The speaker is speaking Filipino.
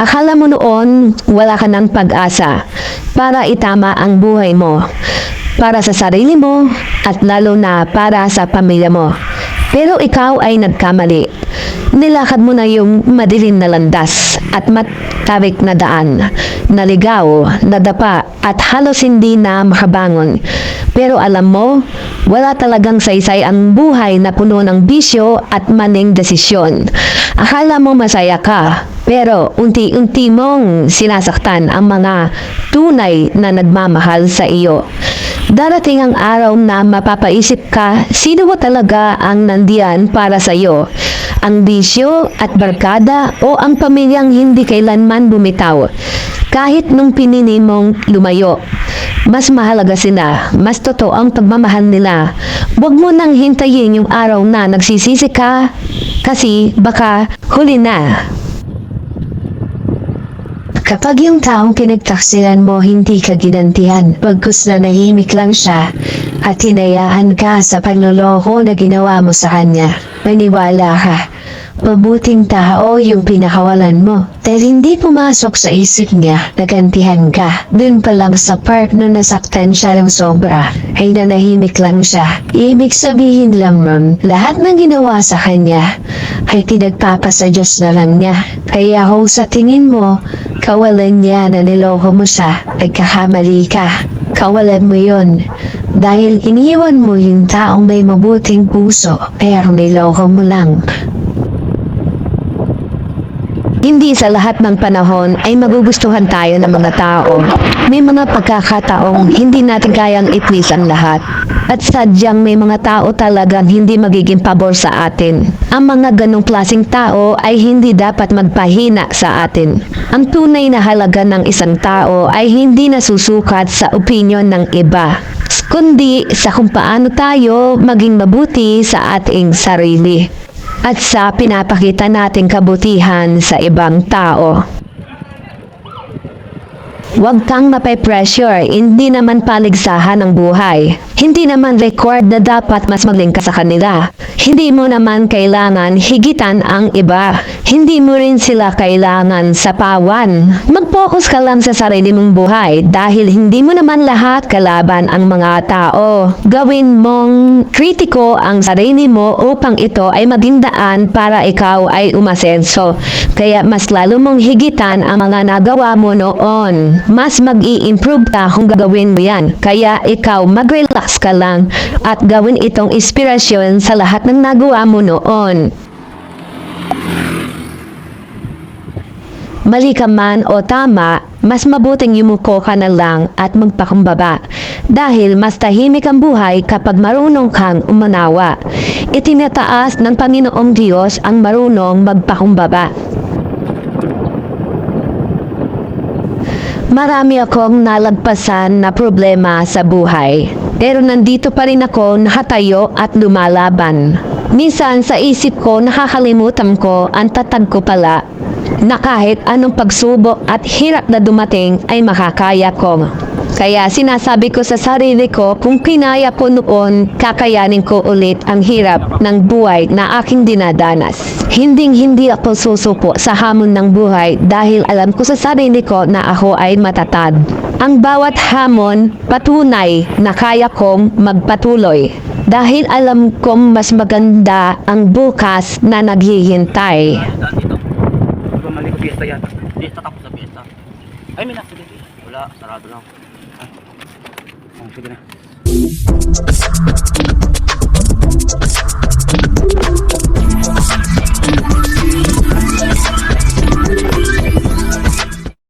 Akala mo noon wala ka ng pag-asa para itama ang buhay mo, para sa sarili mo at lalo na para sa pamilya mo. Pero ikaw ay nagkamali. Nilakad mo na yung madilim na landas at matawik na daan. Naligaw, nadapa at halos hindi na makabangon. Pero alam mo, wala talagang saysay ang buhay na puno ng bisyo at maling desisyon. Akala mo masaya ka, pero unti-unti mong sinasaktan ang mga tunay na nagmamahal sa iyo. Darating ang araw na mapapaisip ka, sino ba talaga ang nandiyan para sa iyo? Ang bisyo at barkada o ang pamilyang hindi kailanman bumitaw? Kahit nung pinili mong lumayo, mas mahalaga sila, mas totoo ang pagmamahal nila. Huwag mo nang hintayin yung araw na nagsisisi ka, kasi baka huli na. Kapag yung taong pinagtaksilan mo hindi ka ginantihan, bagkus na nahimik lang siya at hinayaan ka sa panloloko na ginawa mo sa kanya, maniwala ka. Mabuting tao yung pinakawalan mo. Dahil hindi pumasok sa isip niya na gantihan ka. Dun pa lang sa part na nasaktan siya ng sobra, ay nanahimik lang siya. Ibig sabihin lang nun, lahat ng ginawa sa kanya ay pinagpapasa Diyos na lang niya. Kaya kung sa tingin mo, kawalan niya na niloko mo siya, ay kakamali ka. Kawalan mo yun. Dahil iniwan mo yung taong may mabuting puso, pero niloko mo lang. Hindi sa lahat ng panahon ay magugustuhan tayo ng mga tao. May mga pagkakataong hindi natin kayang i-please ang lahat. At sadyang may mga tao talagang hindi magiging pabor sa atin. Ang mga ganong klaseng tao ay hindi dapat magpahina sa atin. Ang tunay na halaga ng isang tao ay hindi nasusukat sa opinyon ng iba, kundi sa kung paano tayo maging mabuti sa ating sarili at sa pinapakita nating kabutihan sa ibang tao. Huwag kang mape-pressure, hindi naman paligsahan ng buhay. Hindi naman record na dapat mas magaling ka sa kanila. Hindi mo naman kailangan higitan ang iba. Hindi mo rin sila kailangan sapawan. Mag-focus ka lang sa sarili mong buhay dahil hindi mo naman lahat kalaban ang mga tao. Gawin mong kritiko ang sarili mo upang ito ay maging daan para ikaw ay umasenso. Kaya mas lalo mong higitan ang mga nagawa mo noon. Mas mag-i-improve ka kung gagawin mo yan. Kaya ikaw mag-relax ka lang at gawin itong inspirasyon sa lahat ng nagawa mo noon. Mali ka man o tama, mas mabuting yumuko ka na lang at magpakumbaba. Dahil mas tahimik ang buhay kapag marunong kang umanawa. Itinataas ng Panginoong Diyos ang marunong magpakumbaba. Marami akong nalagpasan na problema sa buhay. Pero nandito pa rin ako nakatayo at lumalaban. Minsan sa isip ko nakakalimutan ko ang tatag ko pala na kahit anong pagsubok at hirap na dumating ay makakaya ko. Kaya sinasabi ko sa sarili ko kung kinaya ko noon, kakayanin ko ulit ang hirap ng buhay na aking dinadanas. Hindi ako susuko sa hamon ng buhay dahil alam ko sa sarili ko na ako ay matatag. Ang bawat hamon, patunay na kaya kong magpatuloy. Dahil alam kong mas maganda ang bukas na naghihintay. Mali ko fiesta yan. Fiesta tapos sa fiesta. Ay, may nasa dito. Wala, sarado lang. Ay. Oh, sige na.